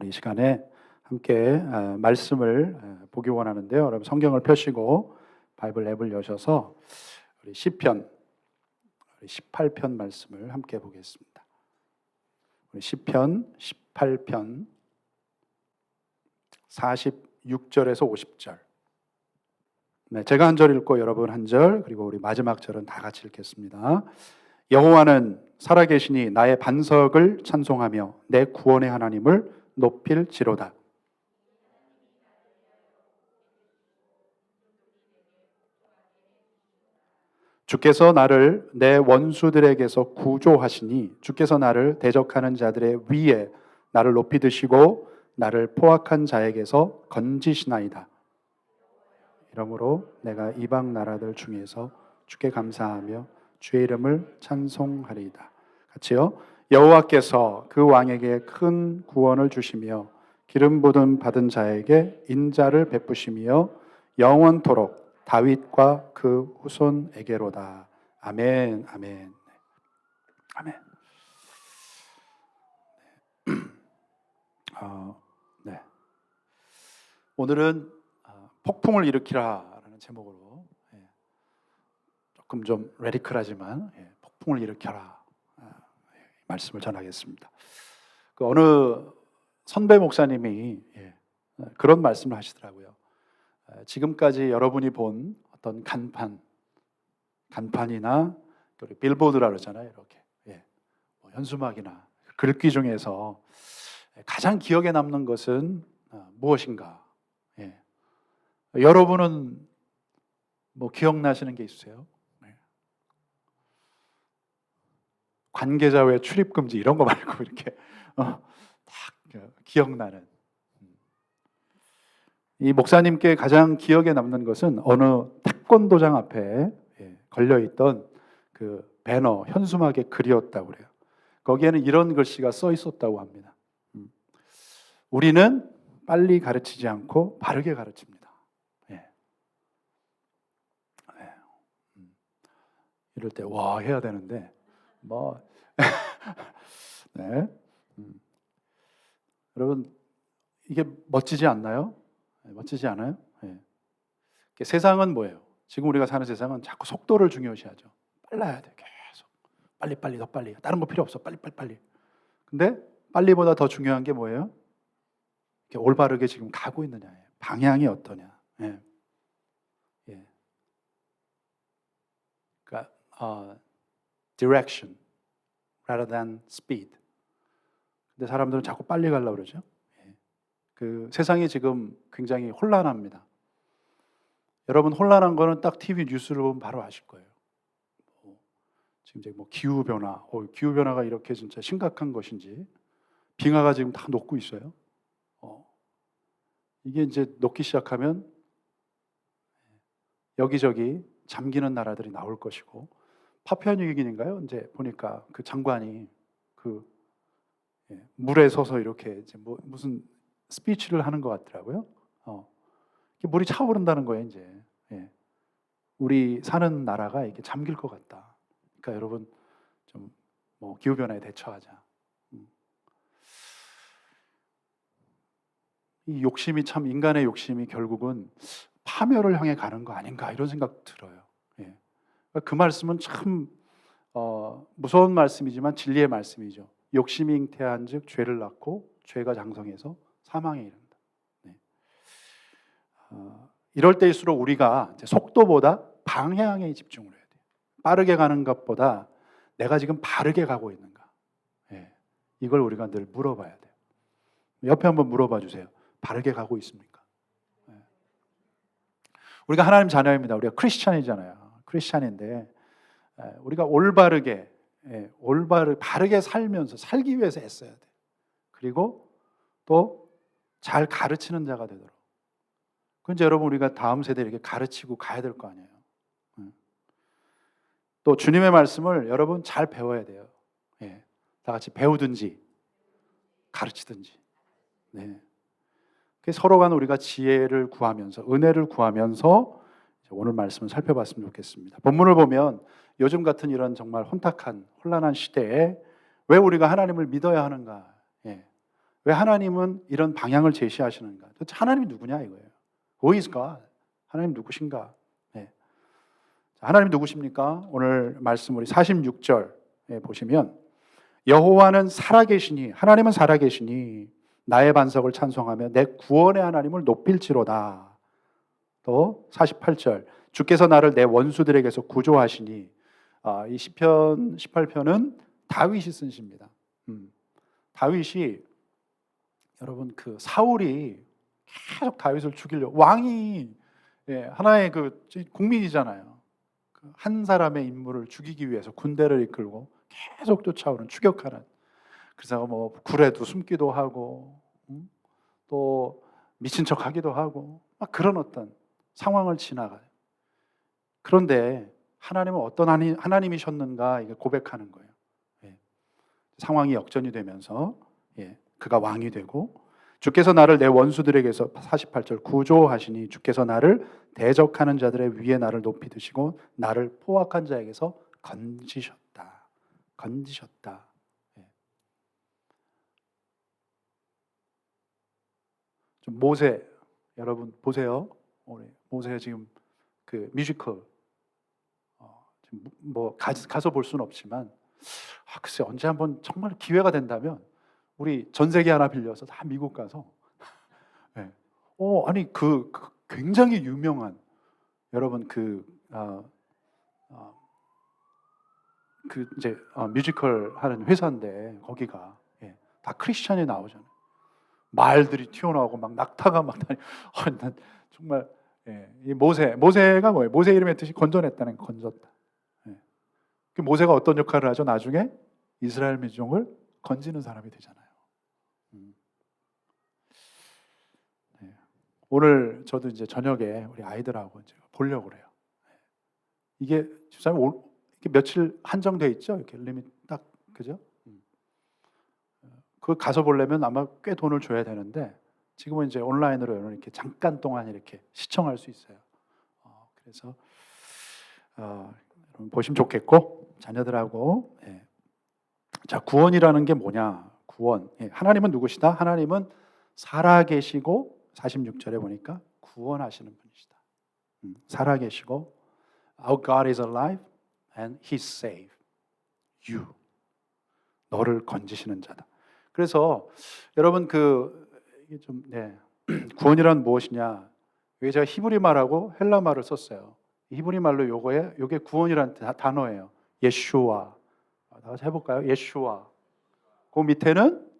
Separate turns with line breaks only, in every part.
우리 이 시간에 함께 말씀을 보기 원하는데요. 여러분 성경을 펴시고 바이블 앱을 여셔서 우리 시편 18편 말씀을 함께 보겠습니다. 우리 시편 18편 46절에서 50절. 네, 제가 한 절 읽고 여러분 한 절, 그리고 우리 마지막 절은 다 같이 읽겠습니다. 여호와는 살아계시니 나의 반석을 찬송하며 내 구원의 하나님을 높일지로다. 주께서 나를 내 원수들에게서 구조하시니 주께서 나를 대적하는 자들의 위에 나를 높이 드시고 나를 포악한 자에게서 건지시나이다. 이러므로 내가 이방 나라들 중에서 주께 감사하며 주의 이름을 찬송하리이다. 같이요. 여호와께서 그 왕에게 큰 구원을 주시며 기름 부음 받은 자에게 인자를 베푸시며 영원토록 다윗과 그 후손에게로다. 아멘, 아멘, 아멘. 네. 오늘은 폭풍을 일으키라라는 제목으로 조금 좀 레디컬하지만 폭풍을 일으켜라 말씀을 전하겠습니다. 그 어느 선배 목사님이 그런 말씀을 하시더라고요. 지금까지 여러분이 본 어떤 간판이나 빌보드라 그러잖아요. 이렇게 현수막이나 글귀 중에서 가장 기억에 남는 것은 무엇인가? 여러분은 뭐 기억나시는 게 있으세요? 관계자 외 출입 금지 이런 거 말고 이렇게 딱 기억나는. 이 목사님께 가장 기억에 남는 것은 어느 태권도장 앞에 걸려있던 그 배너, 현수막의 글이었다고 그래요. 거기에는 이런 글씨가 써 있었다고 합니다. 우리는 빨리 가르치지 않고 바르게 가르칩니다. 이럴 때 와 해야 되는데 네. 여러분 이게 멋지지 않나요? 멋지지 않아요? 세상은 뭐예요? 지금 우리가 사는 세상은 자꾸 속도를 중요시하죠. 빨라야 돼. 계속 빨리 더 빨리. 다른 거 필요 없어. 빨리. 근데 빨리보다 더 중요한 게 뭐예요? 올바르게 지금 가고 있느냐예요. 방향이 어떠냐. 그러니까 direction rather than speed. 근데 사람들은 자꾸 빨리 가려고 그러죠. 그 세상이 지금 굉장히 혼란합니다. 여러분 혼란한 거는 딱 TV 뉴스를 보면 바로 아실 거예요. 지금 이제 기후 변화, 기후 변화가 이렇게 진짜 심각한 것인지, 빙하가 지금 다 녹고 있어요. 이게 이제 녹기 시작하면 여기저기 잠기는 나라들이 나올 것이고, 파푸아뉴기니인가요? 이제 보니까 그 장관이 그 물에 서서 이렇게 이제 무슨 스피치를 하는 것 같더라고요. 물이 차오른다는 거예요, 이제. 우리 사는 나라가 이렇게 잠길 것 같다. 그러니까 여러분 좀 기후 변화에 대처하자. 이 욕심이 참 인간의 욕심이 결국은 파멸을 향해 가는 거 아닌가 이런 생각 들어요. 그 말씀은 참 무서운 말씀이지만 진리의 말씀이죠. 욕심이 잉태한즉 죄를 낳고 죄가 장성해서 사망에 이른다. 이럴 때일수록 우리가 이제 속도보다 방향에 집중을 해야 돼요. 빠르게 가는 것보다 내가 지금 바르게 가고 있는가. 이걸 우리가 늘 물어봐야 돼요. 옆에 한번 물어봐 주세요. 바르게 가고 있습니까? 우리가 하나님 자녀입니다. 우리가 크리스찬이잖아요. 크리스찬인데 우리가 올바르게 바르게 살면서 살기 위해서 애써야 돼. 그리고 또 잘 가르치는 자가 되도록. 그런데 여러분 우리가 다음 세대에게 가르치고 가야 될 거 아니에요. 또 주님의 말씀을 여러분 잘 배워야 돼요. 다 같이 배우든지 가르치든지. 서로 간 우리가 지혜를 구하면서 은혜를 구하면서 오늘 말씀을 살펴봤으면 좋겠습니다. 본문을 보면 요즘 같은 이런 정말 혼란한 시대에 왜 우리가 하나님을 믿어야 하는가? 왜 하나님은 이런 방향을 제시하시는가? 도대체 하나님이 누구냐 이거예요. Who is God? 하나님 누구신가? 네. 하나님 누구십니까? 오늘 말씀 우리 46절에 보시면 여호와는 살아계시니, 하나님은 살아계시니 나의 반석을 찬송하며 내 구원의 하나님을 높일지로다. 또 48절 주께서 나를 내 원수들에게서 구조하시니, 이 시편 18편은 다윗이 쓴 시입니다. 다윗이, 여러분, 그 사울이 계속 다윗을 죽이려고, 왕이 하나의 그 국민이잖아요. 한 사람의 인물을 죽이기 위해서 군대를 이끌고 계속 쫓아오는, 추격하는. 그래서 뭐 굴에도 숨기도 하고, 또 미친 척하기도 하고, 막 그런 어떤 상황을 지나가요. 그런데 하나님은 어떤 하나님이셨는가 이게 고백하는 거예요. 상황이 역전이 되면서 그가 왕이 되고, 주께서 나를 내 원수들에게서 48절 구조하시니 주께서 나를 대적하는 자들의 위에 나를 높이 드시고 나를 포악한 자에게서 건지셨다. 건지셨다. 좀 모세, 여러분 보세요. 모세 지금 그 뮤지컬 뭐 가서 볼 수는 없지만, 글쎄 언제 한번 정말 기회가 된다면 우리 전세계 하나 빌려서 다 미국 가서 아니 그 굉장히 유명한, 여러분 이제 뮤지컬 하는 회사인데 거기가 다 크리스천이 나오잖아요. 말들이 튀어나오고 막 낙타가 막 다니. 난 정말 이 모세가 뭐예요? 모세 이름의 뜻이 건져냈다는 거, 건졌다. 그 모세가 어떤 역할을 하죠? 나중에 이스라엘 민족을 건지는 사람이 되잖아요. 오늘 저도 이제 저녁에 우리 아이들하고 이제 보려고 그래요. 이게 집사님 이렇게 며칠 한정돼 있죠? 이렇게 리밋 딱, 그죠? 그 가서 보려면 아마 꽤 돈을 줘야 되는데 지금은 이제 온라인으로 이렇게 잠깐 동안 이렇게 시청할 수 있어요. 그래서 여러분 보시면 좋겠고, 자녀들하고. 자, 구원이라는 게 뭐냐? 구원. 하나님은 누구시다? 하나님은 살아계시고, 46절에 보니까 구원하시는 분이시다. 살아계시고, Our God is alive and He save you. 너를 건지시는 자다. 그래서 여러분 이게 좀 구원이란 무엇이냐? 왜 제가 히브리 말하고 헬라 말을 썼어요. 히브리 말로 요게 구원이란 단어예요. 예슈와. 다 같이 해볼까요? 예슈와. 그 밑에는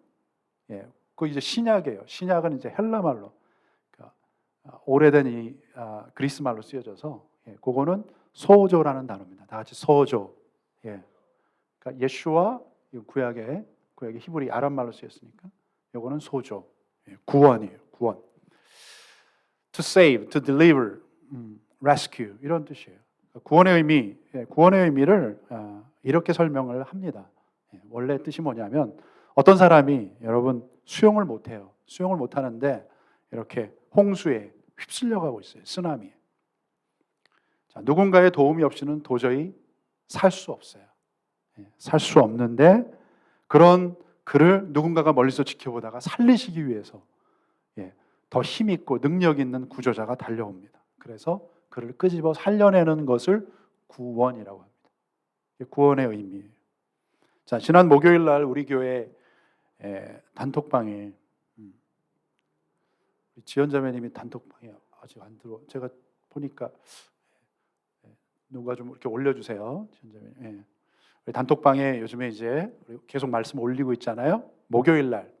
그 이제 신약이에요. 신약은 이제 헬라 말로, 그러니까 오래된 이 그리스 말로 쓰여져서 그거는 소조라는 단어입니다. 다 같이 소조. 그러니까 예슈와 구약의 히브리 아람 말로 쓰였으니까 요거는 소조. 구원이에요. 구원. To save, to deliver, rescue 이런 뜻이에요. 구원의 의미를 이렇게 설명을 합니다. 원래 뜻이 뭐냐면, 어떤 사람이 여러분 수영을 못해요. 수영을 못하는데 이렇게 홍수에 휩쓸려가고 있어요. 쓰나미에. 자, 누군가의 도움이 없이는 도저히 살 수 없어요. 살 수 없는데 그런 그를 누군가가 멀리서 지켜보다가 살리시기 위해서 더 힘있고 능력 있는 구조자가 달려옵니다. 그래서 그를 끄집어 살려내는 것을 구원이라고 합니다. 구원의 의미예요. 자, 지난 목요일 날 우리 교회 단톡방에 지연자매님이 단톡방에 아직 안 들어. 제가 보니까 누가 좀 이렇게 올려주세요. 지연자매님. 단톡방에 요즘에 이제 계속 말씀 올리고 있잖아요. 목요일 날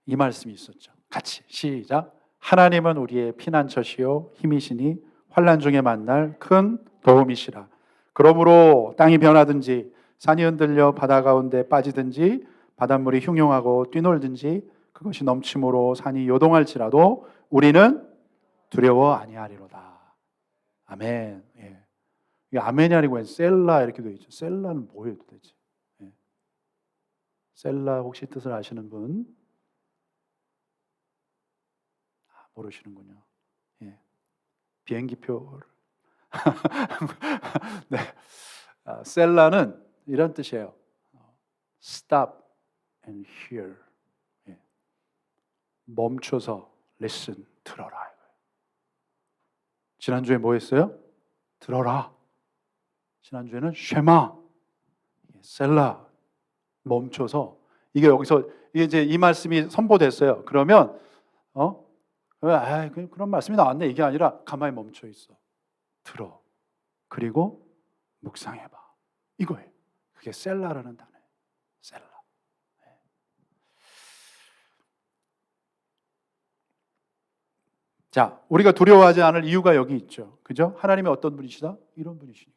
이 말씀이 있었죠. 같이 시작. 하나님은 우리의 피난처시요 힘이시니 환난 중에 만날 큰 도움이시라. 그러므로 땅이 변하든지 산이 흔들려 바다 가운데 빠지든지 바닷물이 흉흉하고 뛰놀든지 그것이 넘침으로 산이 요동할지라도 우리는 두려워 아니하리로다. 아멘. 이게 아멘이 아니고 셀라 이렇게 되어 있죠. 셀라는 뭐예요 도대체? 셀라 혹시 뜻을 아시는 분? 모르시는군요. 비행기표를. 네. 셀라는 이런 뜻이에요. Stop and hear. 멈춰서 listen, 들어라. 지난주에 뭐 했어요? 들어라. 지난주에는 쉐마, 셀라, 멈춰서 이게 여기서 이제 이 말씀이 선포됐어요. 그러면 그런 말씀이 나왔네 이게 아니라 가만히 멈춰 있어. 들어. 그리고 묵상해봐. 이거예요. 그게 셀라라는 단어예요. 셀라. 자, 우리가 두려워하지 않을 이유가 여기 있죠. 그죠? 하나님이 어떤 분이시다? 이런 분이시니까.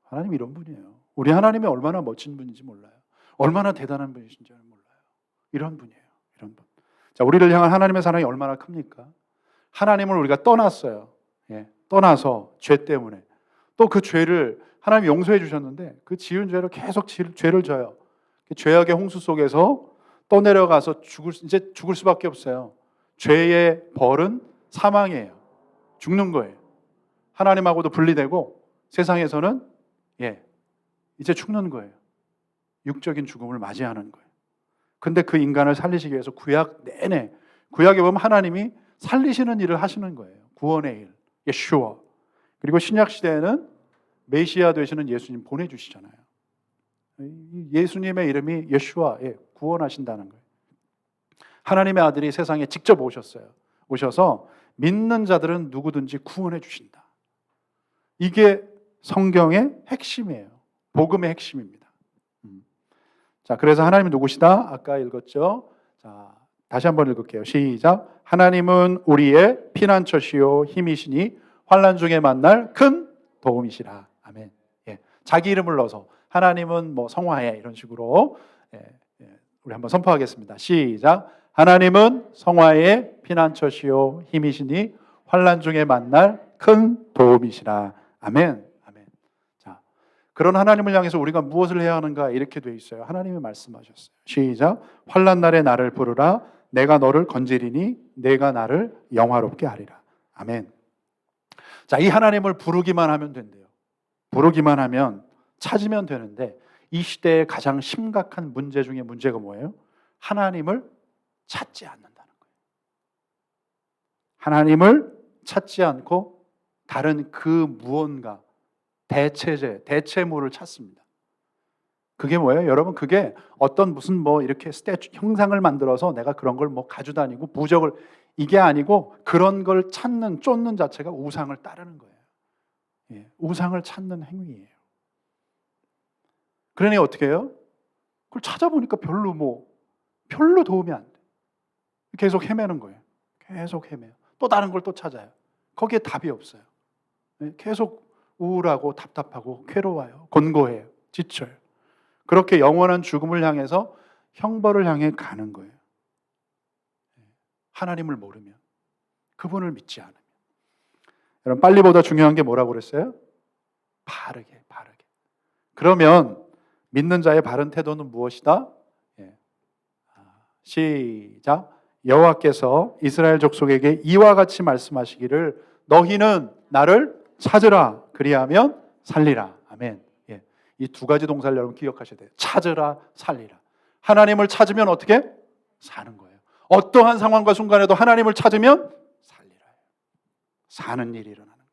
하나님 이런 분이에요. 우리 하나님이 얼마나 멋진 분인지 몰라요. 얼마나 대단한 분이신지 몰라요. 이런 분이에요. 이런 분. 자, 우리를 향한 하나님의 사랑이 얼마나 큽니까? 하나님을 우리가 떠났어요. 떠나서 죄 때문에 또 그 죄를 하나님이 용서해 주셨는데 그 지은 죄를 계속 죄를 져요. 죄악의 홍수 속에서 떠내려가서 이제 죽을 수밖에 없어요. 죄의 벌은 사망이에요. 죽는 거예요. 하나님하고도 분리되고 세상에서는 이제 죽는 거예요. 육적인 죽음을 맞이하는 거예요. 근데 그 인간을 살리시기 위해서 구약 내내 구약에 보면 하나님이 살리시는 일을 하시는 거예요. 구원의 일, 예슈아. 그리고 신약 시대에는 메시아 되시는 예수님 보내주시잖아요. 예수님의 이름이 예슈아, 구원하신다는 거예요. 하나님의 아들이 세상에 직접 오셨어요. 오셔서 믿는 자들은 누구든지 구원해 주신다. 이게 성경의 핵심이에요. 복음의 핵심입니다. 자, 그래서 하나님은 누구시다? 아까 읽었죠? 자, 다시 한번 읽을게요. 시작. 하나님은 우리의 피난처시요 힘이시니 환난 중에 만날 큰 도움이시라. 아멘. 자기 이름을 넣어서 하나님은 뭐 성화해 이런 식으로 우리 한번 선포하겠습니다. 시작. 하나님은 성화의 피난처시요 힘이시니 환난 중에 만날 큰 도움이시라. 아멘. 아멘. 자, 그런 하나님을 향해서 우리가 무엇을 해야 하는가 이렇게 돼 있어요. 하나님이 말씀하셨어요. 시작. 환난 날에 나를 부르라. 내가 너를 건지리니 내가 나를 영화롭게 하리라. 아멘. 자, 이 하나님을 부르기만 하면 된대요. 부르기만 하면 찾으면 되는데 이 시대의 가장 심각한 문제 중에 문제가 뭐예요? 하나님을 찾지 않는다는 거예요. 하나님을 찾지 않고 다른 그 무언가 대체제, 대체물을 찾습니다. 그게 뭐예요? 여러분, 그게 어떤 무슨 뭐 이렇게 스태츄 형상을 만들어서 내가 그런 걸 뭐 가지고 다니고 부적을 이게 아니고 그런 걸 찾는 쫓는 자체가 우상을 따르는 거예요. 우상을 찾는 행위예요. 그러니 어떻게 해요? 그걸 찾아보니까 별로 도움이 안 돼. 계속 헤매는 거예요. 계속 헤매요. 또 다른 걸 또 찾아요. 거기에 답이 없어요. 계속 우울하고 답답하고 괴로워요. 곤고해요. 지쳐요. 그렇게 영원한 죽음을 향해서 형벌을 향해 가는 거예요. 하나님을 모르면, 그분을 믿지 않으면. 여러분, 빨리보다 중요한 게 뭐라고 그랬어요? 바르게. 그러면 믿는 자의 바른 태도는 무엇이다? 시작. 여호와께서 이스라엘 족속에게 이와 같이 말씀하시기를 너희는 나를 찾으라 그리하면 살리라. 아멘. 이 두 가지 동사를 여러분 기억하셔야 돼요. 찾으라, 살리라. 하나님을 찾으면 어떻게? 사는 거예요. 어떠한 상황과 순간에도 하나님을 찾으면 살리라. 사는 일이 일어나는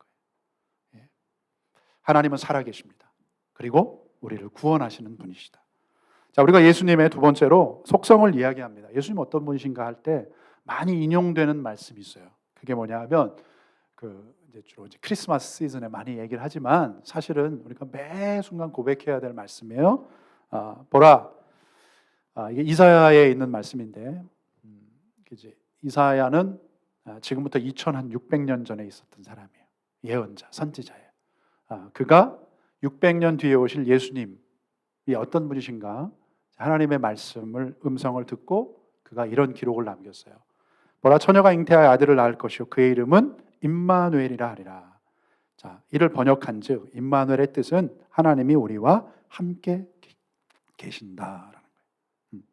거예요. 하나님은 살아계십니다. 그리고 우리를 구원하시는 분이시다. 자, 우리가 예수님의 두 번째로 속성을 이야기합니다. 예수님 어떤 분이신가 할 때 많이 인용되는 말씀이 있어요. 그게 뭐냐 하면 주로 크리스마스 시즌에 많이 얘기를 하지만 사실은 우리가 매 순간 고백해야 될 말씀이에요. 보라, 이게 이사야에 있는 말씀인데, 이사야는 지금부터 2600년 전에 있었던 사람이에요. 예언자, 선지자예요. 그가 600년 뒤에 오실 예수님이 어떤 분이신가? 하나님의 음성을 듣고 그가 이런 기록을 남겼어요. 보라, 처녀가 잉태하여 아들을 낳을 것이요 그의 이름은 임마누엘이라 하리라. 자, 이를 번역한즉 임마누엘의 뜻은 하나님이 우리와 함께 계신다라는 거예요.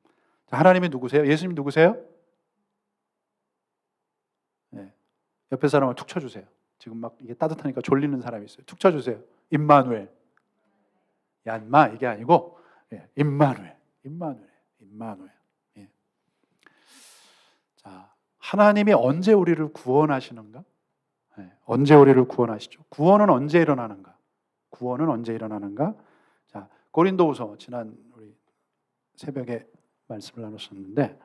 자, 하나님이 누구세요? 예수님 누구세요? 옆에 사람을 툭 쳐주세요. 지금 막 이게 따뜻하니까 졸리는 사람이 있어요. 툭 쳐주세요. 임마누엘. 얀마 이게 아니고 임마누엘. 자, 하나님이 언제 우리를 구원하시는가? 네, 언제 우리를 구원하시죠? 구원은 언제 일어나는가? 구원은 언제 일어나는가? 자, 고린도후서 지난 우리 새벽에 말씀을 나눴었는데,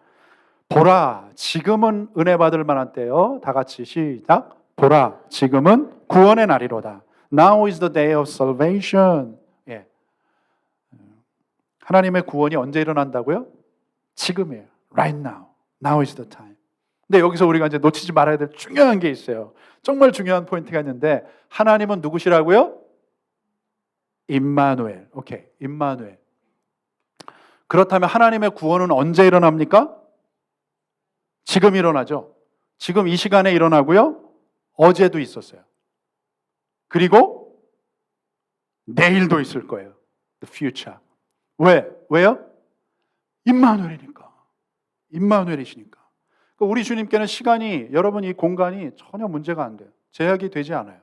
보라, 지금은 은혜 받을 만한 때요. 다 같이 시작. 보라, 지금은 구원의 날이로다. Now is the day of salvation. 예. 하나님의 구원이 언제 일어난다고요? 지금이에요. Right now. Now is the time. 근데 여기서 우리가 이제 놓치지 말아야 될 중요한 게 있어요. 정말 중요한 포인트가 있는데, 하나님은 누구시라고요? 임마누엘. 오케이. 임마누엘. 그렇다면 하나님의 구원은 언제 일어납니까? 지금 일어나죠. 지금 이 시간에 일어나고요. 어제도 있었어요. 그리고 내일도 있을 거예요. The future. 왜요? 임마누엘이니까. 임마누엘이시니까. 우리 주님께는 시간이, 여러분 이 공간이 전혀 문제가 안 돼요. 제약이 되지 않아요.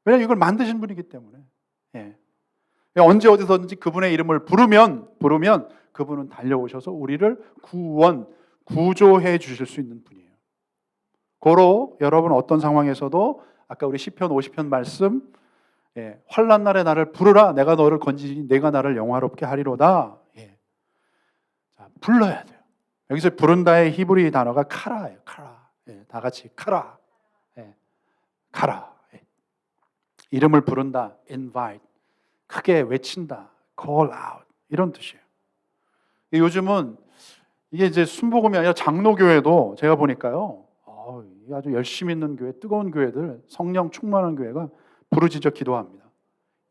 왜냐하면 이걸 만드신 분이기 때문에. 예. 언제 어디서든지 그분의 이름을 부르면 그분은 달려오셔서 우리를 구조해 주실 수 있는 분이에요. 고로 여러분 어떤 상황에서도 아까 우리 시편 50편 말씀, 환난 날에 나를 부르라. 내가 너를 건지니 내가 나를 영화롭게 하리로다. 자, 불러야 돼요. 여기서 부른다의 히브리 단어가 카라예요. 카라. 다 같이 카라. 카라. 이름을 부른다. invite. 크게 외친다. call out. 이런 뜻이에요. 요즘은 이게 이제 순복음이 아니라 장로교회도 제가 보니까요, 아주 열심히 있는 교회, 뜨거운 교회들, 성령 충만한 교회가 부르짖어 기도합니다.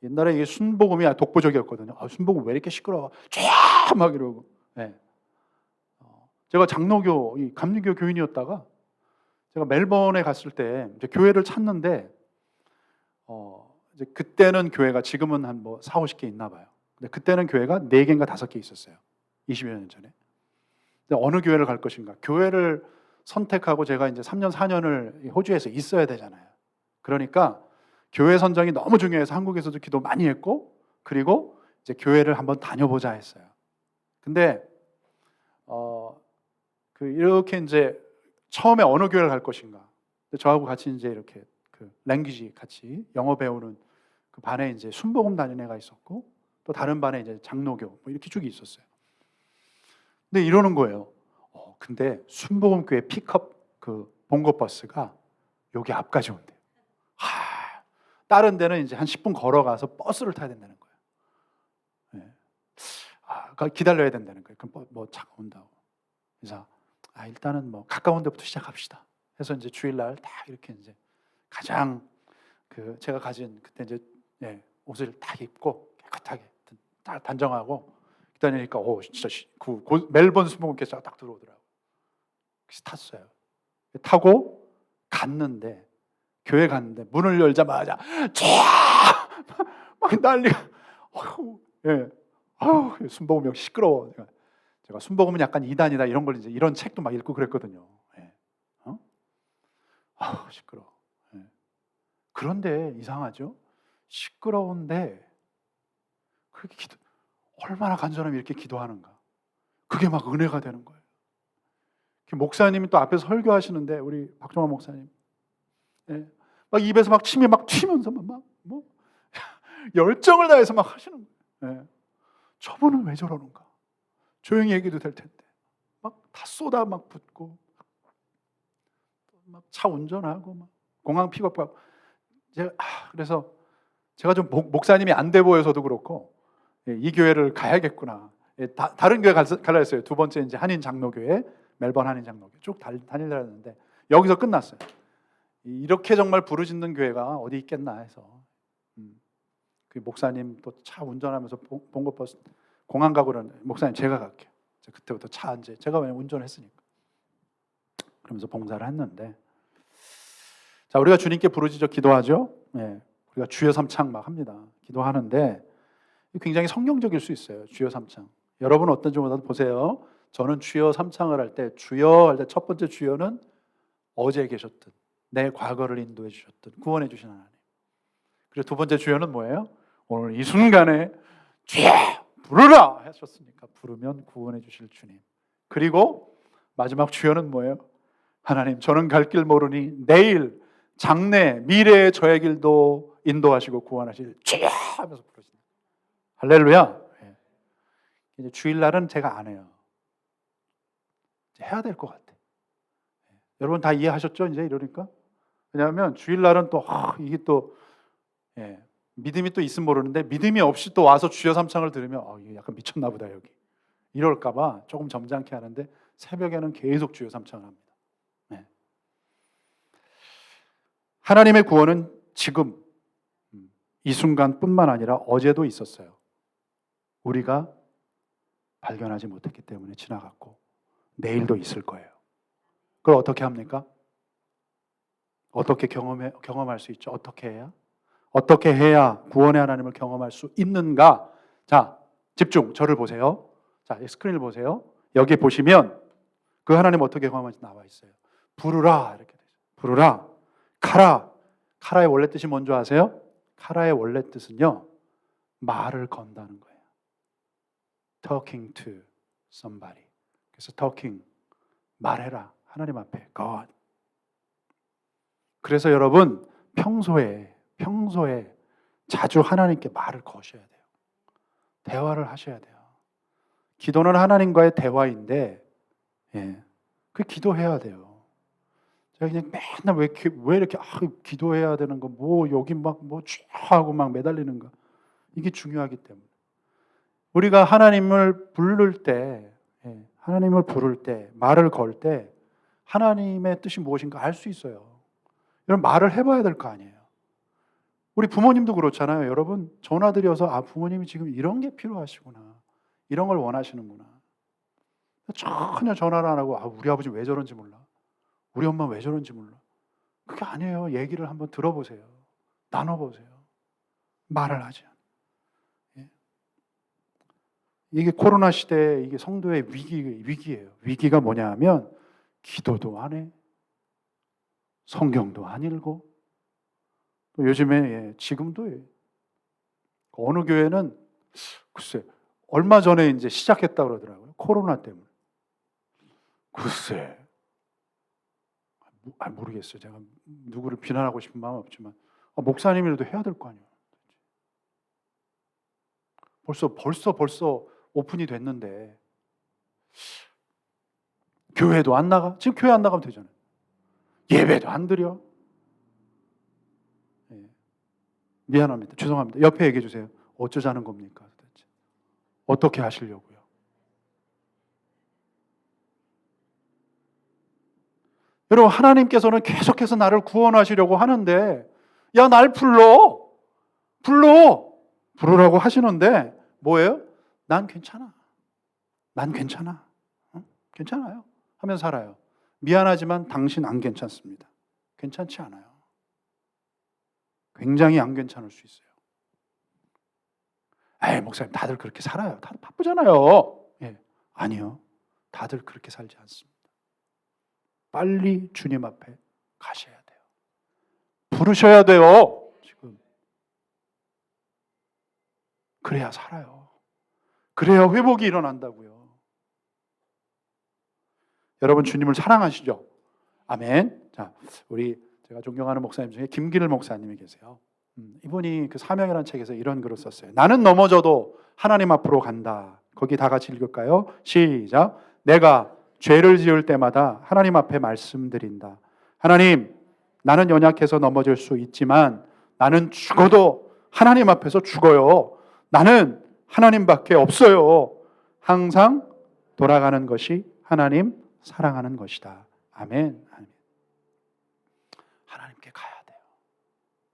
옛날에 이게 순복음이 독보적이었거든요. 순복음 왜 이렇게 시끄러워? 쫙 막 이러고. 제가 장로교, 감리교 교인이었다가 제가 멜번에 갔을 때 이제 교회를 찾는데, 이제 그때는 교회가 지금은 한 4, 50개 있나 봐요. 근데 그때는 교회가 4개인가 5개 있었어요. 20여 년 전에. 근데 어느 교회를 갈 것인가? 교회를 선택하고 제가 이제 3년, 4년을 호주에서 있어야 되잖아요. 그러니까 교회 선정이 너무 중요해서 한국에서도 기도 많이 했고, 그리고 이제 교회를 한번 다녀보자 했어요. 근데 이렇게 이제 처음에 어느 교회를 갈 것인가? 저하고 같이 이제 이렇게 랭귀지 같이 영어 배우는 그 반에 이제 순복음 다니는 애가 있었고, 또 다른 반에 이제 장로교 이렇게 쭉 있었어요. 근데 이러는 거예요. 근데 순복음 교회 픽업 봉고 버스가 여기 앞까지 온대요. 다른 데는 이제 한 10분 걸어가서 버스를 타야 된다는 거예요. 기다려야 된다는 거예요. 그럼 차가 온다고. 그래서 일단은 가까운 데부터 시작합시다. 해서 이제 주일날 딱 이렇게 이제 가장 제가 가진 그때 이제 옷을 딱 입고 깨끗하게 단정하고 기다리니까 진짜 멜번 순복음교회가 딱 들어오더라고요. 그래서 탔어요. 타고 갔는데, 교회 갔는데 문을 열자마자 막 난리가. 순복음이 시끄러워. 제가 순복음은 약간 이단이다 이런 걸 이제 이런 책도 막 읽고 그랬거든요. 시끄러워. 그런데 이상하죠? 시끄러운데 그렇게 얼마나 간절하면 이렇게 기도하는가? 그게 막 은혜가 되는 거예요. 목사님이 또 앞에서 설교하시는데, 우리 박종환 목사님, 막 입에서 막 침이 막 튀면서 열정을 다해서 막 하시는 거예요. 저분은 왜 저러는가? 조용히 얘기도 될 텐데 막 다 쏟아 막 붓고, 막 차 운전하고 막 공항 픽업하고. 그래서 제가 좀 목사님이 안 돼 보여서도 그렇고, 이 교회를 가야겠구나. 다른 교회 갈라 했어요. 두 번째 이제 한인 장로교회, 멜번 한인 장로교회 쭉 다니려 했는데 여기서 끝났어요. 이렇게 정말 부르짖는 교회가 어디 있겠나 해서 그 목사님 또 차 운전하면서 봉고버스 공항 가고 그러는데, 목사님 제가 갈게요. 그때부터 차 이제 제가 왜냐면 운전했으니까. 그러면서 봉사를 했는데, 자, 우리가 주님께 부르짖어 기도하죠. 우리가 주여 삼창 막 합니다. 기도하는데 굉장히 성경적일 수 있어요. 주여 삼창. 여러분 어떤지 몰라도 보세요. 저는 주여 삼창을 할 때, 주여 할 때 첫 번째 주여는 어제 계셨던, 내 과거를 인도해 주셨던, 구원해 주신 하나님. 그리고 두 번째 주여는 뭐예요? 오늘 이 순간에 주여 부르라 하셨으니까 부르면 구원해 주실 주님. 그리고 마지막 주여는 뭐예요? 하나님, 저는 갈 길 모르니 내일, 장래, 미래의 저의 길도 인도하시고 구원하실 주여 하면서 부르신다. 할렐루야. 예. 이제 주일날은 제가 안 해요. 이제 해야 될 것 같아. 예. 여러분 다 이해하셨죠? 이제 이러니까. 왜냐하면 주일날은 또 이게 또 믿음이 또 있으면 모르는데 믿음이 없이 또 와서 주여 삼창을 들으면 이게 약간 미쳤나 보다 여기. 이럴까 봐 조금 점잖게 하는데 새벽에는 계속 주여 삼창을 합니다. 네. 하나님의 구원은 지금 이 순간뿐만 아니라 어제도 있었어요. 우리가 발견하지 못했기 때문에 지나갔고 내일도 있을 거예요. 그걸 어떻게 합니까? 어떻게 경험할 수 있죠? 어떻게 해야 구원의 하나님을 경험할 수 있는가? 자, 집중. 저를 보세요. 자, 스크린을 보세요. 여기 보시면 그 하나님 어떻게 경험하는지 나와 있어요. 부르라 이렇게 되죠. 부르라. 카라. 카라의 원래 뜻이 뭔지 아세요? 카라의 원래 뜻은요, 말을 건다는 거예요. Talking to somebody. 그래서 talking, 말해라. 하나님 앞에 God. 그래서 여러분 평소에 자주 하나님께 말을 거셔야 돼요. 대화를 하셔야 돼요. 기도는 하나님과의 대화인데, 그 기도해야 돼요. 제가 그냥 맨날 왜 이렇게 기도해야 되는 거, 여기 막 하고 막 매달리는 거, 이게 중요하기 때문에 우리가 하나님을 부를 때, 말을 걸 때 하나님의 뜻이 무엇인가 알 수 있어요. 이런 말을 해봐야 될 거 아니에요. 우리 부모님도 그렇잖아요. 여러분 전화드려서 부모님이 지금 이런 게 필요하시구나, 이런 걸 원하시는구나. 전혀 전화를 안 하고 우리 아버지 왜 저런지 몰라, 우리 엄마 왜 저런지 몰라. 그게 아니에요. 얘기를 한번 들어보세요. 나눠보세요. 말을 하지. 이게 코로나 시대에 이게 성도의 위기예요. 위기가 뭐냐 하면 기도도 안 해, 성경도 안 읽고, 또 요즘에 지금도 어느 교회는 글쎄 얼마 전에 이제 시작했다 그러더라고요. 코로나 때문에. 글쎄 모르겠어요. 제가 누구를 비난하고 싶은 마음은 없지만 목사님이라도 해야 될 거 아니에요. 벌써 오픈이 됐는데 교회도 안 나가? 지금 교회 안 나가면 되잖아요. 예배도 안 드려. 미안합니다. 죄송합니다. 옆에 얘기해 주세요. 어쩌자는 겁니까? 도대체 어떻게 하시려고요? 여러분, 하나님께서는 계속해서 나를 구원하시려고 하는데, 야, 날 부르라고 하시는데 뭐예요? 난 괜찮아. 괜찮아요 하면서 살아요. 미안하지만 당신 안 괜찮습니다. 괜찮지 않아요. 굉장히 안 괜찮을 수 있어요. 목사님 다들 그렇게 살아요. 다들 바쁘잖아요. 아니요. 다들 그렇게 살지 않습니다. 빨리 주님 앞에 가셔야 돼요. 부르셔야 돼요. 지금. 그래야 살아요. 그래야 회복이 일어난다고요. 여러분 주님을 사랑하시죠? 아멘. 자, 제가 존경하는 목사님 중에 김기를 목사님이 계세요. 이분이 그 사명이라는 책에서 이런 글을 썼어요. 나는 넘어져도 하나님 앞으로 간다. 거기 다 같이 읽을까요? 시작. 내가 죄를 지을 때마다 하나님 앞에 말씀드린다. 하나님, 나는 연약해서 넘어질 수 있지만 나는 죽어도 하나님 앞에서 죽어요. 나는 하나님밖에 없어요. 항상 돌아가는 것이 하나님 사랑하는 것이다. 아멘. 하나님께 가야 돼요.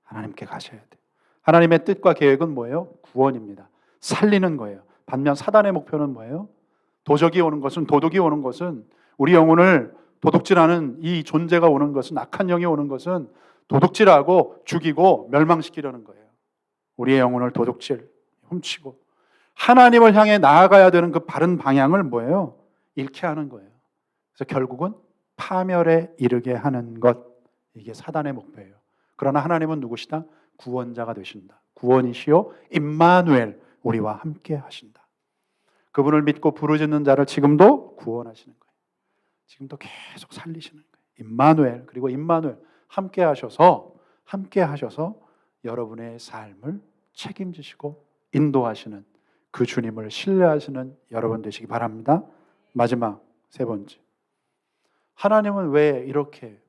하나님께 가셔야 돼요. 하나님의 뜻과 계획은 뭐예요? 구원입니다. 살리는 거예요. 반면 사단의 목표는 뭐예요? 도적이 오는 것은, 도둑이 오는 것은, 우리 영혼을 도둑질하는 이 존재가 오는 것은, 악한 영이 오는 것은 도둑질하고 죽이고 멸망시키려는 거예요. 우리의 영혼을 도둑질, 훔치고 하나님을 향해 나아가야 되는 그 바른 방향을 뭐예요? 잃게 하는 거예요. 그래서 결국은 파멸에 이르게 하는 것, 이게 사단의 목표예요. 그러나 하나님은 누구시다? 구원자가 되신다. 구원이시요 임마누엘, 우리와 함께 하신다. 그분을 믿고 부르짖는 자를 지금도 구원하시는 거예요. 지금도 계속 살리시는 거예요. 임마누엘, 그리고 임마누엘 함께 하셔서 여러분의 삶을 책임지시고 인도하시는 그 주님을 신뢰하시는 여러분 되시기 바랍니다. 마지막 세 번째, 하나님은 왜 이렇게,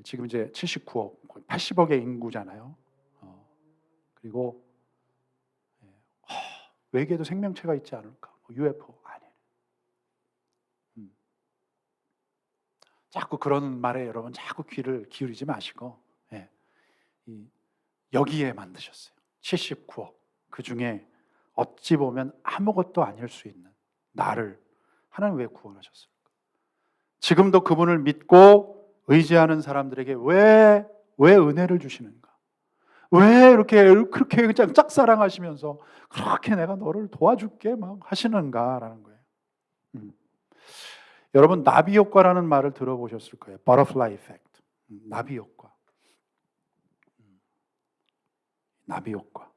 지금 이제 79억, 80억의 인구잖아요. 그리고 외계에도 생명체가 있지 않을까? UFO 아니. 자꾸 그런 말에 여러분 자꾸 귀를 기울이지 마시고, 여기에 만드셨어요. 79억. 그 중에 어찌 보면 아무것도 아닐 수 있는 나를 하나님 왜 구원하셨을까? 지금도 그분을 믿고 의지하는 사람들에게 왜 은혜를 주시는가? 왜 그렇게 그냥 짝사랑하시면서 그렇게 내가 너를 도와줄게 막 하시는가라는 거예요. 여러분, 나비 효과라는 말을 들어보셨을 거예요. Butterfly effect. 나비 효과. 나비 효과.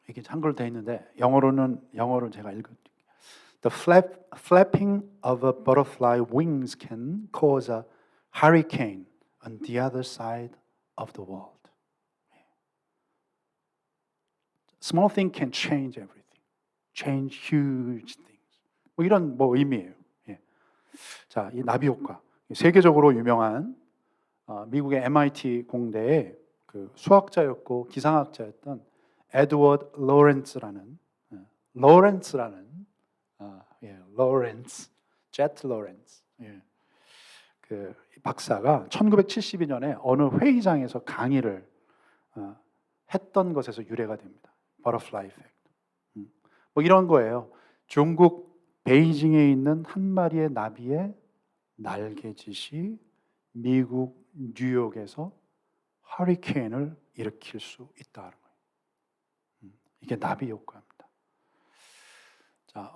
이게 한글로 되어 있는데 영어로는 제가 읽어드릴게요. The flapping of a butterfly wings can cause a hurricane on the other side of the world. Small thing can change everything. Change huge things. 이런 의미예요. 자, 이 나비 효과. 세계적으로 유명한 미국의 MIT 공대의 그 수학자였고 기상학자였던 에드워드 로렌츠라는 제트 로렌츠 그 박사가 1972년에 어느 회의장에서 강의를 했던 것에서 유래가 됩니다. 버터플라이 이펙트. 이런 거예요. 중국 베이징에 있는 한 마리의 나비의 날개짓이 미국 뉴욕에서 허리케인을 일으킬 수 있다는 거예요. 이게 나비 효과입니다. 자,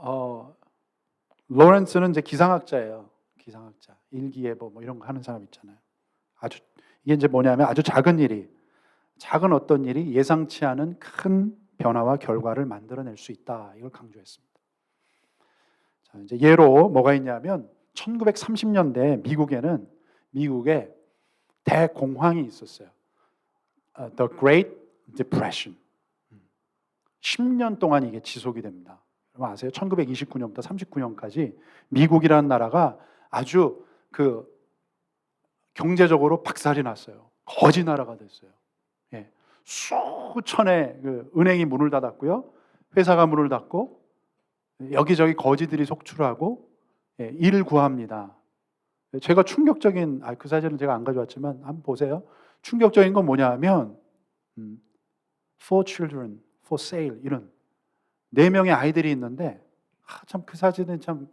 로렌츠는 이제 기상학자예요. 기상학자, 일기예보 이런 거 하는 사람 있잖아요. 이게 이제 뭐냐면 아주 작은 어떤 일이 예상치 않은 큰 변화와 결과를 만들어낼 수 있다. 이걸 강조했습니다. 자, 이제 예로 뭐가 있냐면 1930년대 미국에 대공황이 있었어요. The Great Depression. 10년 동안 이게 지속이 됩니다. 여러분 아세요? 1929년부터 39년까지 미국이라는 나라가 아주 경제적으로 박살이 났어요. 거지 나라가 됐어요. 수천의 은행이 문을 닫았고요. 회사가 문을 닫고 여기저기 거지들이 속출하고 일을 구합니다. 제가 충격적인 그 사진은 제가 안 가져왔지만 한번 보세요. 충격적인 건 뭐냐면 for children, for sale 이런 4명의 아이들이 있는데 참 그 사진은 참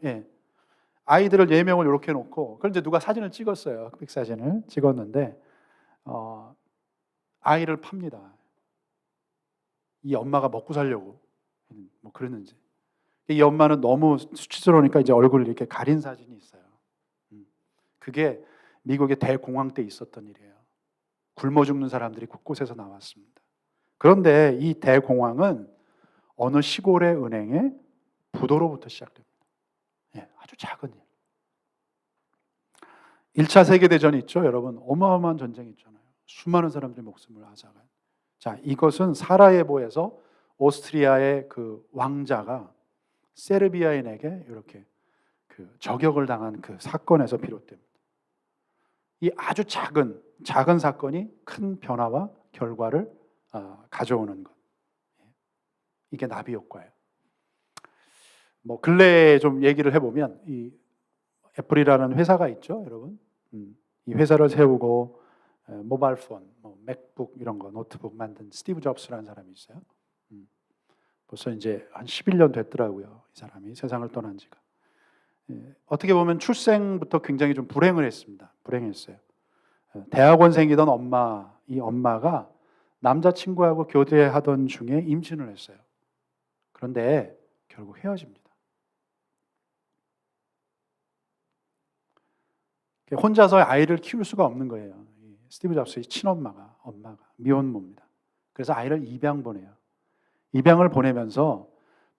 아이들을 4명을 이렇게 놓고 그런데 누가 사진을 찍었어요. 흑백 사진을 찍었는데 아이를 팝니다. 이 엄마가 먹고 살려고 그랬는지 이 엄마는 너무 수치스러우니까 이제 얼굴을 이렇게 가린 사진이 있어요. 그게 미국의 대공황 때 있었던 일이에요. 굶어 죽는 사람들이 곳곳에서 나왔습니다. 그런데 이 대공황은 어느 시골의 은행의 부도로부터 시작됩니다. 아주 작은 일. 1차 세계대전이 있죠, 여러분. 어마어마한 전쟁이 있잖아요. 수많은 사람들의 목숨을 앗아간. 자, 이것은 사라예보에서 오스트리아의 그 왕자가 세르비아인에게 이렇게 저격을 당한 그 사건에서 비롯됩니다. 이 아주 작은 사건이 큰 변화와 결과를 가져오는 것. 이게 나비 효과예요. 근래에 좀 얘기를 해보면 이 애플이라는 회사가 있죠, 여러분. 이 회사를 세우고 모바일 폰, 맥북 이런 거, 노트북 만든 스티브 잡스라는 사람이 있어요. 벌써 이제 한 11년 됐더라고요. 이 사람이 세상을 떠난 지가. 어떻게 보면 출생부터 굉장히 좀 불행했어요. 대학원생이던 이 엄마가 남자친구하고 교제하던 중에 임신을 했어요. 그런데 결국 헤어집니다. 혼자서 아이를 키울 수가 없는 거예요. 스티브 잡스의 친엄마가 미혼모입니다. 그래서 아이를 입양 보내요. 입양을 보내면서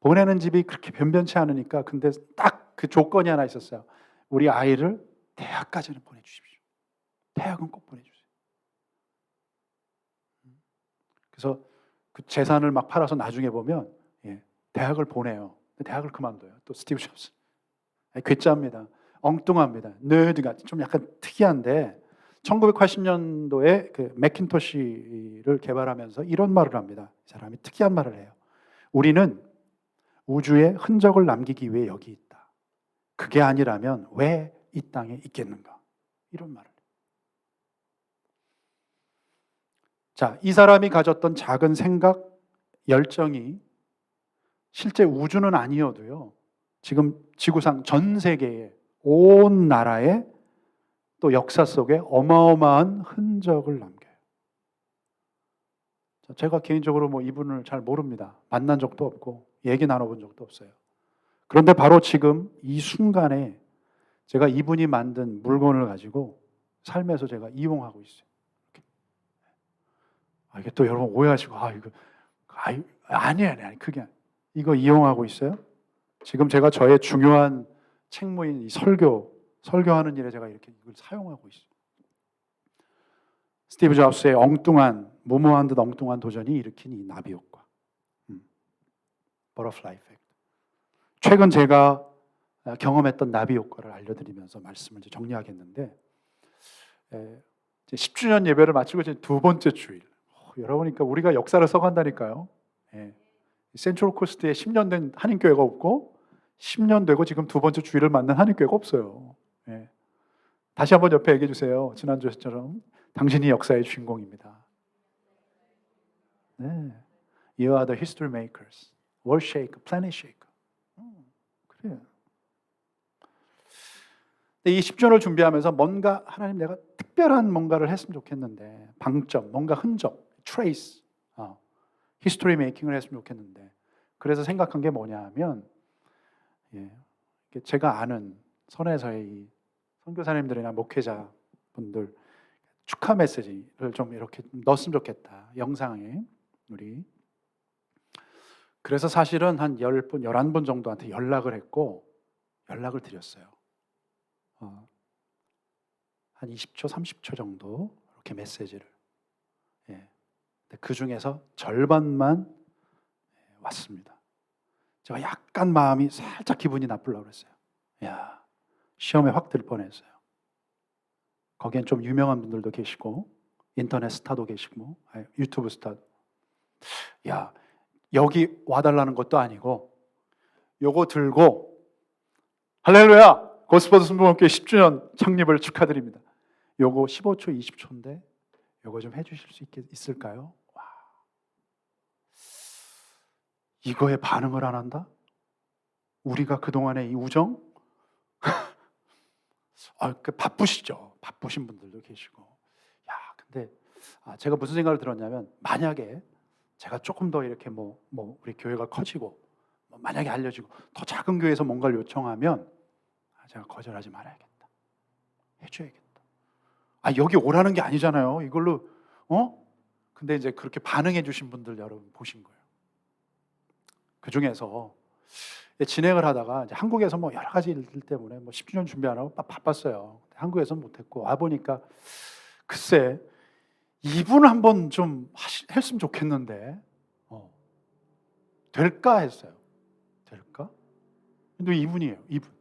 보내는 집이 그렇게 변변치 않으니까 근데 딱 그 조건이 하나 있었어요. 우리 아이를 대학까지는 보내주십시오. 대학은 꼭 보내주세요. 그래서 그 재산을 막 팔아서 나중에 보면 대학을 보내요. 대학을 그만둬요. 또 스티브 잡스. 괴짜입니다. 엉뚱합니다. 너드가 좀 약간 특이한데 1980년도에 그 맥킨토시를 개발하면서 이런 말을 합니다. 이 사람이 특이한 말을 해요. 우리는 우주에 흔적을 남기기 위해 여기 있다. 그게 아니라면 왜 이 땅에 있겠는가? 이런 말을 해요. 자, 이 사람이 가졌던 작은 생각, 열정이 실제 우주는 아니어도요. 지금 지구상 전 세계에 온 나라에 또 역사 속에 어마어마한 흔적을 남겨요. 제가 개인적으로 뭐 이분을 잘 모릅니다. 만난 적도 없고 얘기 나눠본 적도 없어요. 그런데 바로 지금 이 순간에 제가 이분이 만든 물건을 가지고 삶에서 제가 이용하고 있어요. 이게 또 여러분 오해하시고 아니에요. 그게 이거 이용하고 있어요. 지금 제가 저의 중요한 책무인 이 설교하는 일에 제가 이렇게 이걸 사용하고 있어요. 스티브 잡스의 엉뚱한, 무모한 듯 엉뚱한 도전이 일으킨 이 나비 효과. 버터플라이 이펙트. 최근 제가 경험했던 나비 효과를 알려드리면서 말씀을 이제 정리하겠는데, 10주년 예배를 마치고 이제 두 번째 주일. 여러분이니까 우리가 역사를 써간다니까요. 센트럴 코스트에 10년 된 한인교회가 없고 10년 되고 지금 두 번째 주일을 맞는 한인교회가 없어요. 다시 한번 옆에 얘기해 주세요. 지난주처럼 당신이 역사의 주인공입니다. 네. You are the history makers. World shaker, planet shaker. 그래요. 이 10주년을 준비하면서 뭔가 하나님 내가 특별한 뭔가를 했으면 좋겠는데 방점, 뭔가 흔적, trace, history making을 했으면 좋겠는데 그래서 생각한 게 뭐냐 하면 제가 아는 선에서의 이 선교사님들이나 목회자분들 축하 메시지를 좀 이렇게 넣었으면 좋겠다. 영상에 우리. 그래서 사실은 한 10분, 11분 정도한테 연락을 했고 연락을 드렸어요. 한 20초, 30초 정도 이렇게 메시지를. 그 중에서 절반만 왔습니다. 제가 약간 마음이 살짝 기분이 나쁘려고 그랬어요. 야, 시험에 확 들 뻔했어요. 거기엔 좀 유명한 분들도 계시고 인터넷 스타도 계시고 유튜브 스타. 야, 여기 와달라는 것도 아니고 요거 들고 할렐루야! 고스퍼드 순복음교회 10주년 창립을 축하드립니다. 요거 15초, 20초인데 요거 좀 해주실 수 있을까요? 와. 이거에 반응을 안 한다? 우리가 그동안의 이 우정? 바쁘시죠. 바쁘신 분들도 계시고. 야, 근데 제가 무슨 생각을 들었냐면 만약에 제가 조금 더 이렇게 우리 교회가 커지고 만약에 알려지고 더 작은 교회에서 뭔가를 요청하면 제가 거절하지 말아야겠다. 해줘야겠다. 여기 오라는 게 아니잖아요. 이걸로 근데 이제 그렇게 반응해 주신 분들 여러분 보신 거예요. 그 중에서 진행을 하다가 이제 한국에서 여러 가지 일들 때문에 10주년 준비하느라고 바빴어요. 한국에서 못했고 와 보니까 글쎄 이분 한번 좀 했으면 좋겠는데 될까 했어요. 될까? 근데 이분이에요. 이분.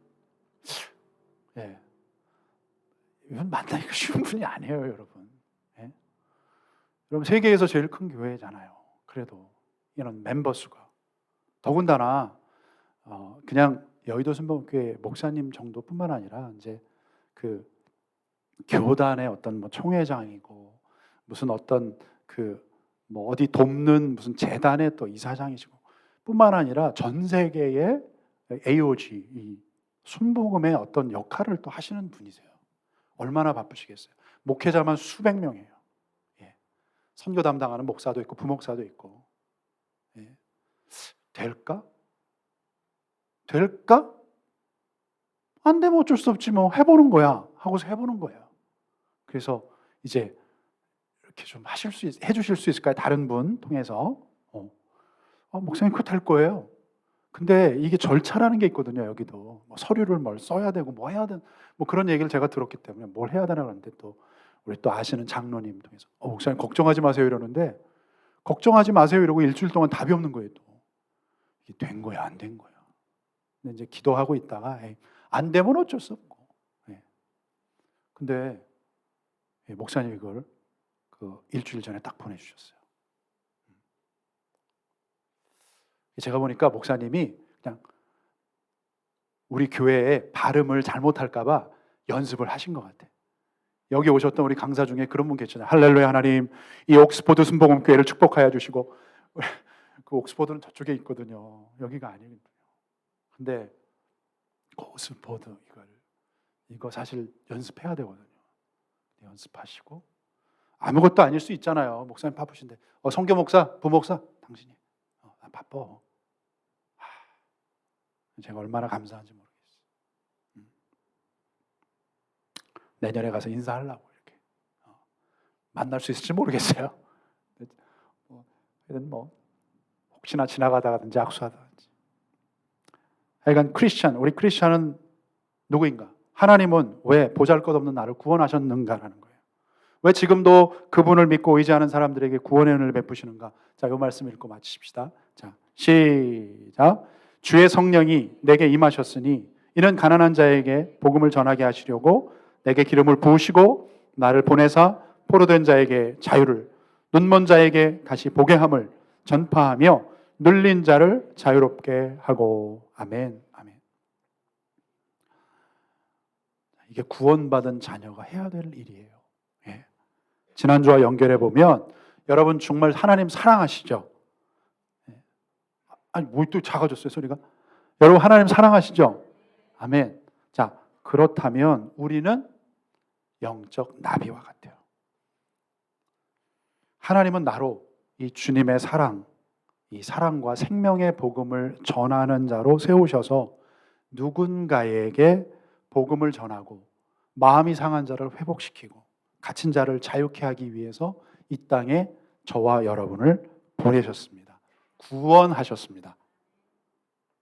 이분 만나기가 쉬운 분이 아니에요, 여러분. 여러분 세계에서 제일 큰 교회잖아요. 그래도 이런 멤버 수가 더군다나 그냥 여의도 순복음교회 목사님 정도뿐만 아니라 이제 그 교단의 어떤 총회장이고 무슨 어떤 어디 돕는 무슨 재단의 또 이사장이시고 뿐만 아니라 전 세계의 AOG 이 순복음의 어떤 역할을 또 하시는 분이세요. 얼마나 바쁘시겠어요. 목회자만 수백 명이에요. 선교 담당하는 목사도 있고 부목사도 있고. 될까? 될까? 안 되면 어쩔 수 없지 해보는 거야 하고서 해보는 거예요. 그래서 이제 이렇게 좀 해주실 수 있을까요? 다른 분 통해서 목사님 그거 될 거예요. 근데 이게 절차라는 게 있거든요. 여기도 뭐 서류를 뭘 써야 되고 뭐 해야 되는 뭐 그런 얘기를 제가 들었기 때문에 뭘 해야 되나 그러는데 또 우리 또 아시는 장로님 통해서 목사님 걱정하지 마세요 이러는데 걱정하지 마세요 이러고 일주일 동안 답이 없는 거예요. 또 이게 된 거야 안 된 거야. 근데 이제 기도하고 있다가 안 되면 어쩔 수 없고. 근데 목사님 이걸 그 일주일 전에 딱 보내주셨어요. 제가 보니까 목사님이 그냥 우리 교회의 발음을 잘못할까봐 연습을 하신 것 같아요. 여기 오셨던 우리 강사 중에 그런 분 계시잖아요. 할렐루야 하나님, 이 옥스포드 순복음교회를 축복하여 주시고. 그 옥스포드는 저쪽에 있거든요. 여기가 아니거든요. 근데 옥스포드 이거 사실 연습해야 되거든요. 연습하시고 아무것도 아닐 수 있잖아요. 목사님 바쁘신데 성교 목사, 부목사 당신이 나 바빠. 제가 얼마나 감사한지 모르겠어요. 내년에 가서 인사하려고 이렇게 만날 수 있을지 모르겠어요. 뭐 혹시나 지나가다가든지 악수하다든지. 하여간 우리 크리스찬은 누구인가? 하나님은 왜 보잘것없는 나를 구원하셨는가라는 거예요. 왜 지금도 그분을 믿고 의지하는 사람들에게 구원의 은혜를 베푸시는가? 자, 이 말씀 읽고 마치십시다. 자, 시작. 주의 성령이 내게 임하셨으니 이는 가난한 자에게 복음을 전하게 하시려고 내게 기름을 부으시고 나를 보내사 포로된 자에게 자유를, 눈먼 자에게 다시 보게 함을 전파하며 눌린 자를 자유롭게 하고. 아멘. 아멘. 이게 구원받은 자녀가 해야 될 일이에요. 지난주와 연결해 보면 여러분 정말 하나님 사랑하시죠? 아니 뭐 또 작아졌어요 소리가? 여러분 하나님 사랑하시죠? 아멘. 자, 그렇다면 우리는 영적 나비와 같아요. 하나님은 나로 이 주님의 사랑, 이 사랑과 생명의 복음을 전하는 자로 세우셔서 누군가에게 복음을 전하고 마음이 상한 자를 회복시키고 갇힌 자를 자유케 하기 위해서 이 땅에 저와 여러분을 보내셨습니다. 구원하셨습니다.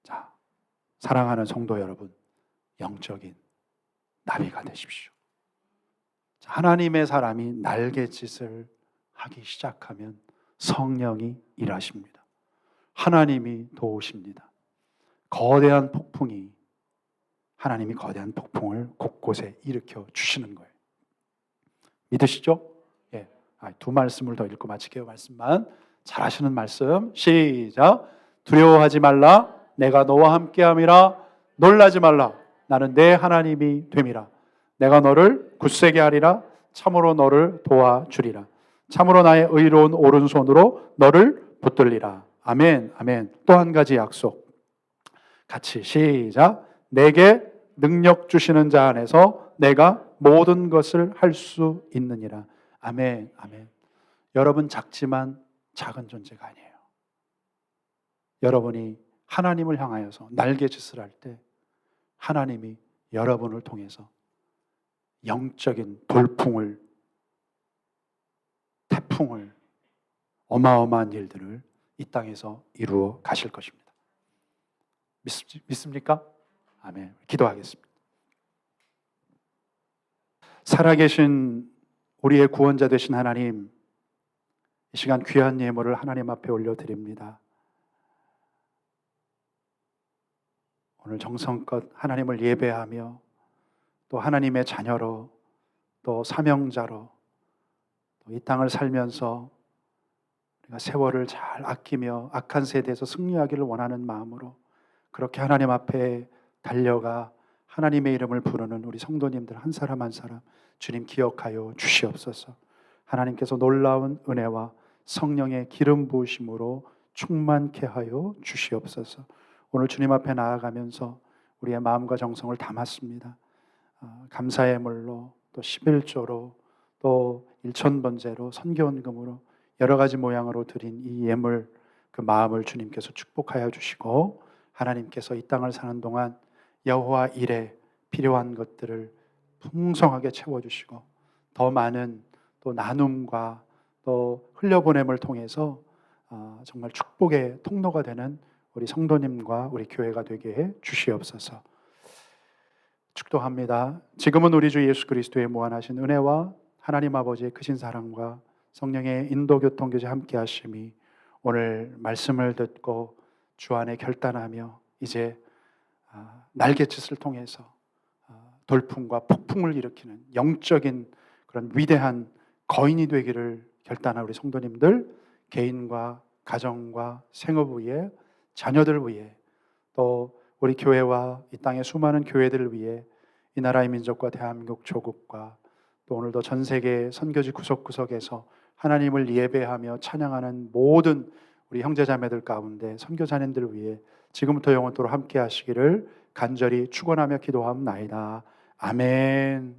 자, 사랑하는 성도 여러분, 영적인 나비가 되십시오. 자, 하나님의 사람이 날갯짓을 하기 시작하면 성령이 일하십니다. 하나님이 도우십니다. 하나님이 거대한 폭풍을 곳곳에 일으켜 주시는 거예요. 믿으시죠? 예. 두 말씀을 더 읽고 마칠게요. 말씀만 잘하시는 말씀. 시작. 두려워하지 말라. 내가 너와 함께함이라. 놀라지 말라. 나는 내 하나님이 됨이라. 내가 너를 굳세게 하리라. 참으로 너를 도와주리라. 참으로 나의 의로운 오른손으로 너를 붙들리라. 아멘. 아멘. 또 한 가지 약속. 같이 시작. 내게 능력 주시는 자 안에서 내가 모든 것을 할 수 있느니라. 아멘. 아멘. 여러분 작지만 작은 존재가 아니에요. 여러분이 하나님을 향하여서 날갯짓을 할 때 하나님이 여러분을 통해서 영적인 돌풍을, 태풍을, 어마어마한 일들을 이 땅에서 이루어 가실 것입니다. 믿습니까? 아멘. 기도하겠습니다. 살아계신 우리의 구원자 되신 하나님, 이 시간 귀한 예물을 하나님 앞에 올려드립니다. 오늘 정성껏 하나님을 예배하며 또 하나님의 자녀로 또 사명자로 또 이 땅을 살면서 우리가 세월을 잘 아끼며 악한 세대에서 승리하기를 원하는 마음으로 그렇게 하나님 앞에 달려가 하나님의 이름을 부르는 우리 성도님들 한 사람 한 사람 주님 기억하여 주시옵소서. 하나님께서 놀라운 은혜와 성령의 기름 부으심으로 충만케 하여 주시옵소서. 오늘 주님 앞에 나아가면서 우리의 마음과 정성을 담았습니다. 감사의 물로 또 11조로 또 일천번제로 선교원금으로 여러 가지 모양으로 드린 이 예물, 그 마음을 주님께서 축복하여 주시고 하나님께서 이 땅을 사는 동안 여호와 일에 필요한 것들을 풍성하게 채워주시고 더 많은 또 나눔과 또 흘려보냄을 통해서 정말 축복의 통로가 되는 우리 성도님과 우리 교회가 되게 해 주시옵소서. 축도합니다. 지금은 우리 주 예수 그리스도의 무한하신 은혜와 하나님 아버지의 크신 사랑과 성령의 인도 교통 교제 함께 하심이 오늘 말씀을 듣고 주 안에 결단하며 이제 날갯짓을 통해서 돌풍과 폭풍을 일으키는 영적인 그런 위대한 거인이 되기를 결단한 우리 성도님들, 개인과 가정과 생업 위에, 자녀들 위에, 또 우리 교회와 이 땅의 수많은 교회들을 위해 이 나라의 민족과 대한민국 조국과 또 오늘도 전 세계 선교지 구석구석에서 하나님을 예배하며 찬양하는 모든 우리 형제자매들 가운데 선교사님들 위해 지금부터 영원토록 함께 하시기를 간절히 축원하며 기도하옵나이다. 아멘.